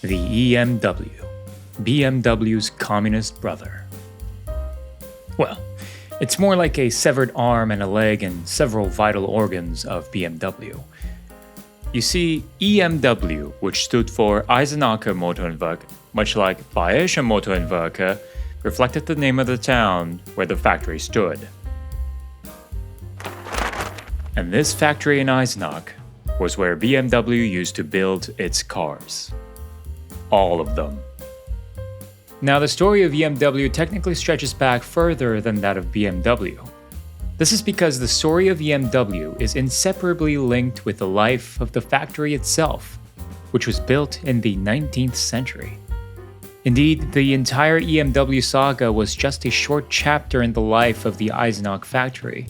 The EMW, BMW's communist brother. Well, it's more like a severed arm and a leg and several vital organs of BMW. You see, EMW, which stood for Eisenacher Motorenwerk, much like Bayerische Motorenwerke, reflected the name of the town where the factory stood. And this factory in Eisenach was where BMW used to build its cars. All of them. Now, the story of EMW technically stretches back further than that of BMW. This is because the story of EMW is inseparably linked with the life of the factory itself, which was built in the 19th century. Indeed, the entire EMW saga was just a short chapter in the life of the Eisenach factory,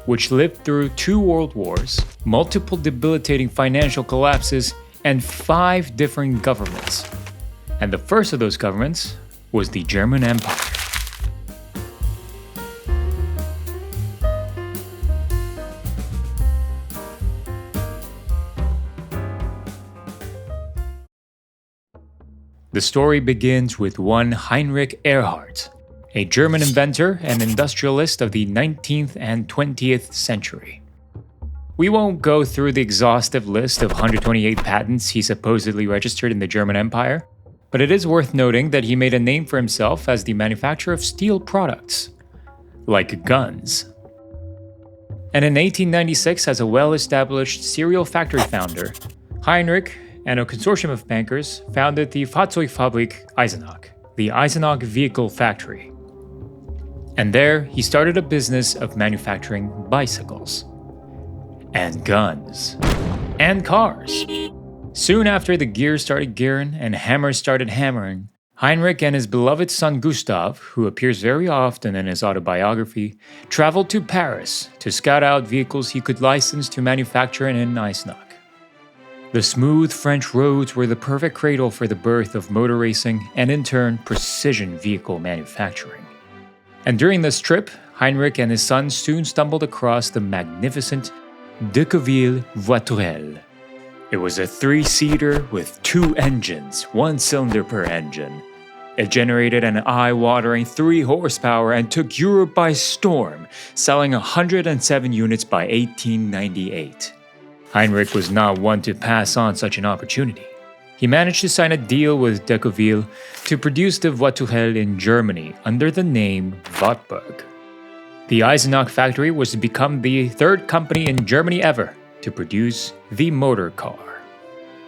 which lived through 2 world wars, multiple debilitating financial collapses, and 5 different governments. And the first of those governments was the German Empire. The story begins with one Heinrich Ehrhardt, a German inventor and industrialist of the 19th and 20th century. We won't go through the exhaustive list of 128 patents he supposedly registered in the German Empire, but it is worth noting that he made a name for himself as the manufacturer of steel products, like guns. And in 1896, as a well-established cereal factory founder, Heinrich and a consortium of bankers founded the Fahrzeugfabrik Eisenach, the Eisenach Vehicle Factory. And there, he started a business of manufacturing bicycles, and guns, and cars. Soon after the gears started gearing and hammers started hammering, Heinrich and his beloved son Gustav, who appears very often in his autobiography, traveled to Paris to scout out vehicles he could license to manufacture in Eisenach. The smooth French roads were the perfect cradle for the birth of motor racing and in turn precision vehicle manufacturing. And during this trip, Heinrich and his son soon stumbled across the magnificent Decauville Voiturelle. It was a 3-seater with 2 engines, 1 cylinder per engine. It generated an eye-watering 3 horsepower and took Europe by storm, selling 107 units by 1898. Heinrich was not one to pass on such an opportunity. He managed to sign a deal with Decauville to produce the Voiturelle in Germany under the name Wartburg. The Eisenach factory was to become the 3rd company in Germany ever to produce the motor car.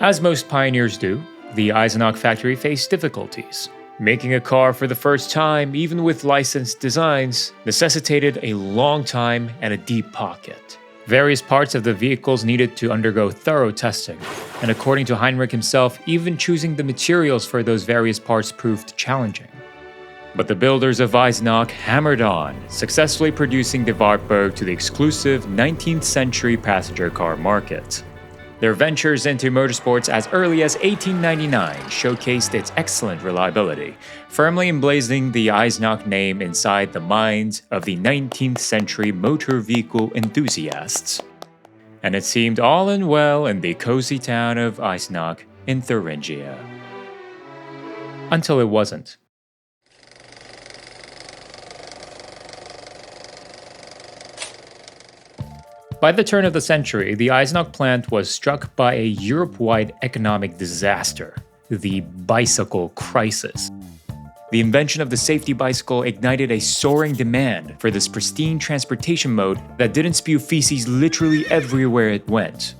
As most pioneers do, the Eisenach factory faced difficulties. Making a car for the first time, even with licensed designs, necessitated a long time and a deep pocket. Various parts of the vehicles needed to undergo thorough testing, and according to Heinrich himself, even choosing the materials for those various parts proved challenging. But the builders of Eisenach hammered on, successfully producing the Wartburg to the exclusive 19th century passenger car market. Their ventures into motorsports as early as 1899 showcased its excellent reliability, firmly emblazoning the Eisenach name inside the minds of the 19th century motor vehicle enthusiasts. And it seemed all in well in the cozy town of Eisenach in Thuringia. Until it wasn't. By the turn of the century, the Eisenach plant was struck by a Europe-wide economic disaster, the bicycle crisis. The invention of the safety bicycle ignited a soaring demand for this pristine transportation mode that didn't spew feces literally everywhere it went.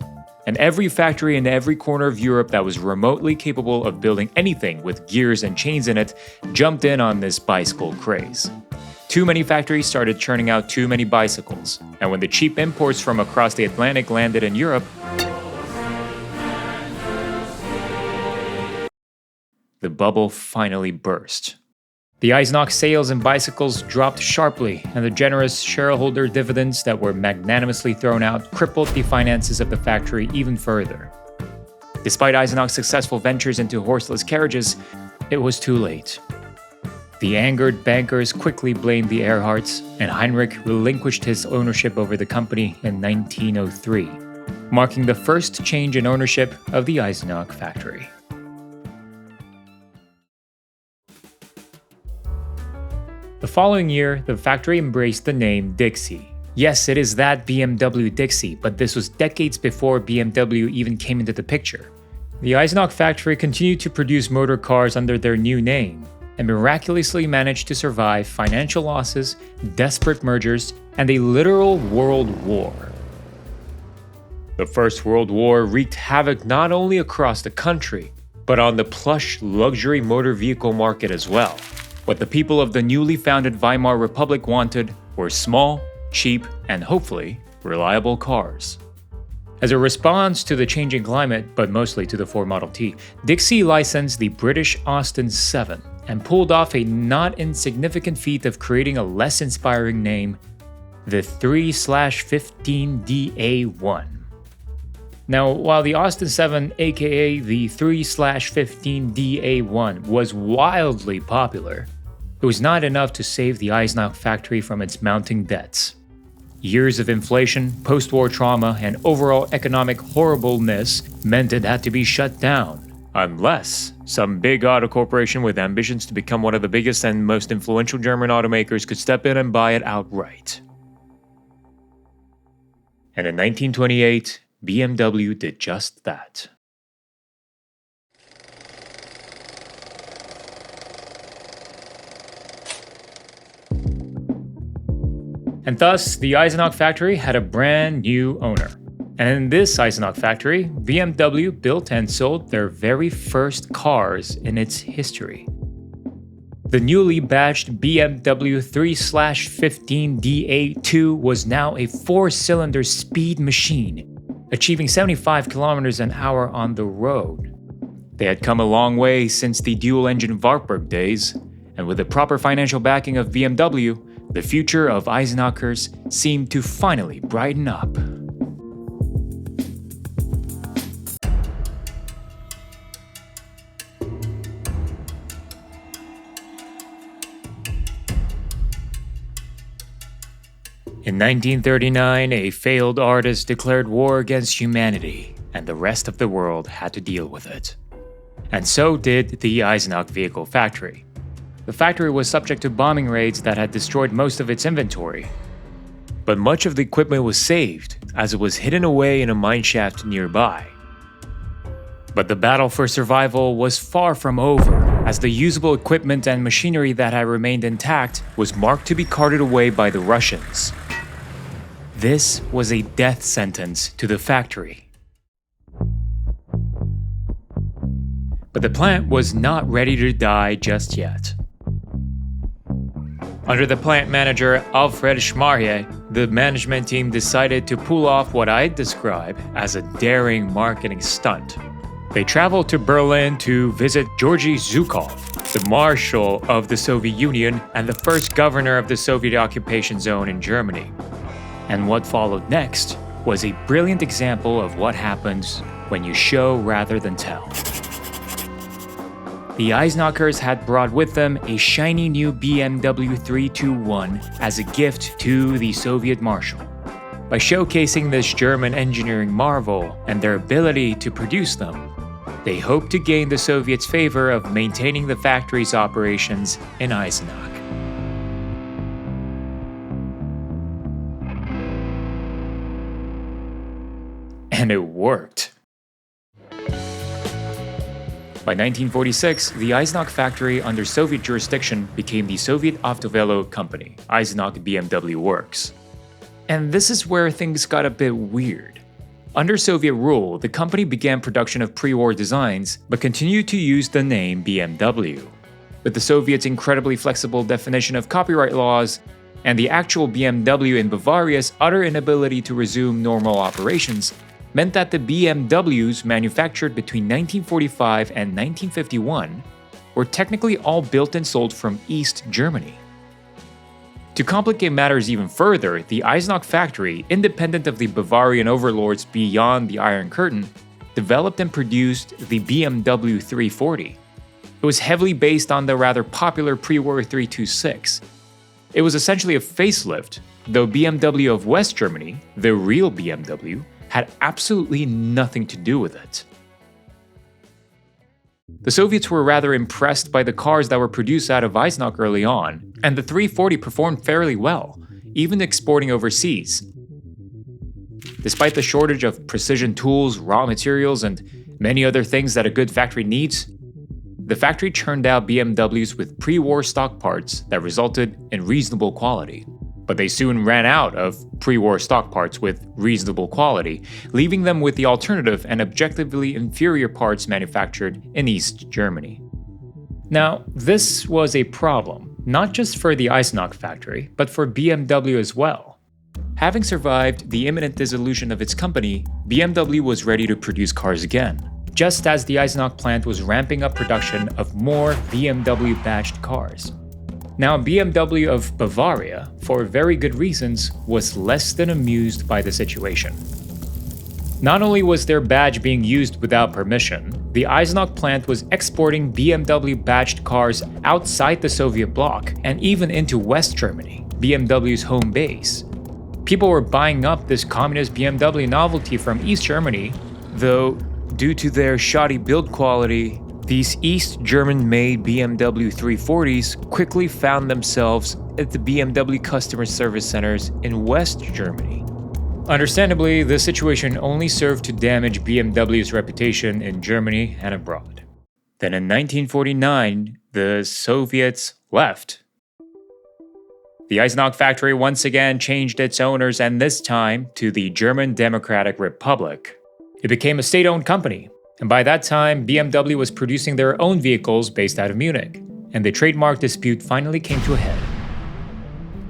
And every factory in every corner of Europe that was remotely capable of building anything with gears and chains in it jumped in on this bicycle craze. Too many factories started churning out too many bicycles, and when the cheap imports from across the Atlantic landed in Europe, the bubble finally burst. The Eisenach sales in bicycles dropped sharply, and the generous shareholder dividends that were magnanimously thrown out crippled the finances of the factory even further. Despite Eisenach's successful ventures into horseless carriages, it was too late. The angered bankers quickly blamed the Ehrhardts, and Heinrich relinquished his ownership over the company in 1903, marking the first change in ownership of the Eisenach factory. The following year, the factory embraced the name Dixie. Yes, it is that BMW Dixie, but this was decades before BMW even came into the picture. The Eisenach factory continued to produce motor cars under their new name, and miraculously managed to survive financial losses, desperate mergers, and a literal world war. The First World War wreaked havoc not only across the country, but on the plush luxury motor vehicle market as well. What the people of the newly founded Weimar Republic wanted were small, cheap, and hopefully reliable cars. As a response to the changing climate, but mostly to the Ford Model T, Dixie licensed the British Austin 7 and pulled off a not insignificant feat of creating a less inspiring name, the 3/15DA1. Now, while the Austin 7, aka the 3/15DA1, was wildly popular, it was not enough to save the Eisenach factory from its mounting debts. Years of inflation, post-war trauma, and overall economic horribleness meant it had to be shut down, unless some big auto corporation with ambitions to become one of the biggest and most influential German automakers could step in and buy it outright. And in 1928, BMW did just that. And thus, the Eisenach factory had a brand new owner. And in this Eisenach factory, BMW built and sold their very first cars in its history. The newly badged BMW 3/15DA2 was now a 4-cylinder speed machine, achieving 75 kilometers an hour on the road. They had come a long way since the dual-engine Wartburg days, and with the proper financial backing of BMW, the future of Eisenachers seemed to finally brighten up. In 1939, a failed artist declared war against humanity, and the rest of the world had to deal with it. And so did the Eisenach vehicle factory. The factory was subject to bombing raids that had destroyed most of its inventory. But much of the equipment was saved, as it was hidden away in a mineshaft nearby. But the battle for survival was far from over, as the usable equipment and machinery that had remained intact was marked to be carted away by the Russians. This was a death sentence to the factory. But the plant was not ready to die just yet. Under the plant manager Alfred Schmarje, the management team decided to pull off what I'd describe as a daring marketing stunt. They traveled to Berlin to visit Georgy Zhukov, the Marshal of the Soviet Union and the first governor of the Soviet occupation zone in Germany. And what followed next was a brilliant example of what happens when you show rather than tell. The Eisenachers had brought with them a shiny new BMW 321 as a gift to the Soviet Marshal. By showcasing this German engineering marvel and their ability to produce them, they hoped to gain the Soviets' favor of maintaining the factory's operations in Eisenach. And it worked. By 1946, the Eisenach factory under Soviet jurisdiction became the Soviet Avtovelo company, Eisenach BMW Works. And this is where things got a bit weird. Under Soviet rule, the company began production of pre-war designs, but continued to use the name BMW. With the Soviets' incredibly flexible definition of copyright laws, and the actual BMW in Bavaria's utter inability to resume normal operations, meant that the BMWs manufactured between 1945 and 1951 were technically all built and sold from East Germany. To complicate matters even further, the Eisenach factory, independent of the Bavarian overlords beyond the Iron Curtain, developed and produced the BMW 340. It was heavily based on the rather popular pre-war 326. It was essentially a facelift, though BMW of West Germany, the real BMW, had absolutely nothing to do with it. The Soviets were rather impressed by the cars that were produced out of Eisenach early on, and the 340 performed fairly well, even exporting overseas. Despite the shortage of precision tools, raw materials, and many other things that a good factory needs, the factory churned out BMWs with pre-war stock parts that resulted in reasonable quality. But they soon ran out of pre-war stock parts with reasonable quality, leaving them with the alternative and objectively inferior parts manufactured in East Germany. Now, this was a problem, not just for the Eisenach factory, but for BMW as well. Having survived the imminent dissolution of its company, BMW was ready to produce cars again, just as the Eisenach plant was ramping up production of more BMW-badged cars. Now, BMW of Bavaria, for very good reasons, was less than amused by the situation. Not only was their badge being used without permission, the Eisenach plant was exporting BMW-badged cars outside the Soviet bloc and even into West Germany, BMW's home base. People were buying up this communist BMW novelty from East Germany, though, due to their shoddy build quality, these East German-made BMW 340s quickly found themselves at the BMW customer service centers in West Germany. Understandably, the situation only served to damage BMW's reputation in Germany and abroad. Then in 1949, the Soviets left. The Eisenach factory once again changed its owners, and this time to the German Democratic Republic. It became a state-owned company. And by that time, BMW was producing their own vehicles based out of Munich, and the trademark dispute finally came to a head.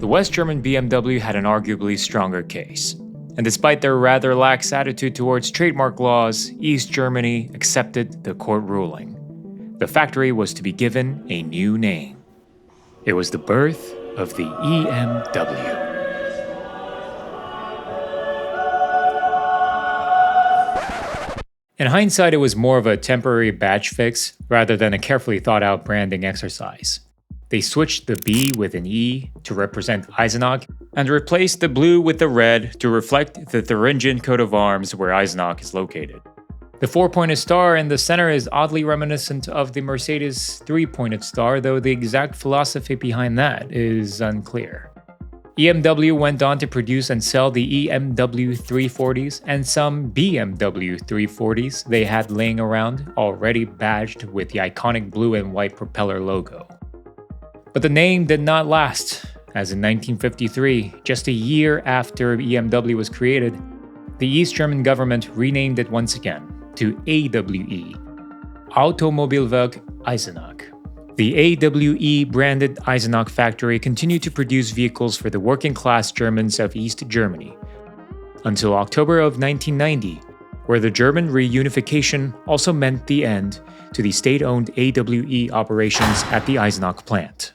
The West German BMW had an arguably stronger case, and despite their rather lax attitude towards trademark laws, East Germany accepted the court ruling. The factory was to be given a new name. It was the birth of the EMW. In hindsight, it was more of a temporary badge fix rather than a carefully thought-out branding exercise. They switched the B with an E to represent Eisenach and replaced the blue with the red to reflect the Thuringian coat of arms where Eisenach is located. The four-pointed star in the center is oddly reminiscent of the Mercedes three-pointed star, though the exact philosophy behind that is unclear. EMW went on to produce and sell the EMW 340s and some BMW 340s they had laying around, already badged with the iconic blue and white propeller logo. But the name did not last, as in 1953, just a year after EMW was created, the East German government renamed it once again to AWE, Automobilwerk Eisenach. The AWE branded Eisenach factory continued to produce vehicles for the working-class Germans of East Germany until October of 1990, where the German reunification also meant the end to the state-owned AWE operations at the Eisenach plant.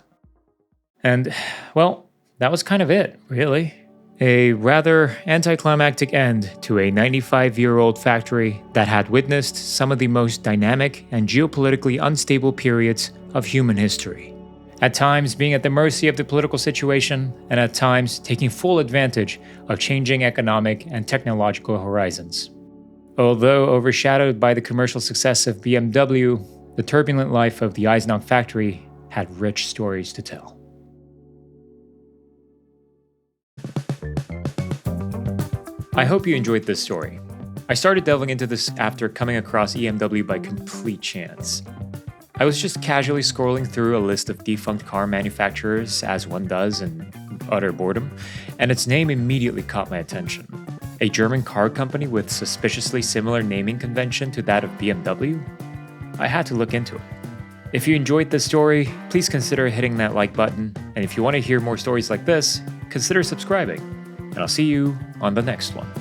And, well, that was kind of it, really. A rather anticlimactic end to a 95-year-old factory that had witnessed some of the most dynamic and geopolitically unstable periods of human history, at times being at the mercy of the political situation, and at times taking full advantage of changing economic and technological horizons. Although overshadowed by the commercial success of BMW, the turbulent life of the Eisenach factory had rich stories to tell. I hope you enjoyed this story. I started delving into this after coming across EMW by complete chance. I was just casually scrolling through a list of defunct car manufacturers, as one does in utter boredom, and its name immediately caught my attention. A German car company with suspiciously similar naming convention to that of BMW? I had to look into it. If you enjoyed this story, please consider hitting that like button, and if you want to hear more stories like this, consider subscribing. And I'll see you on the next one.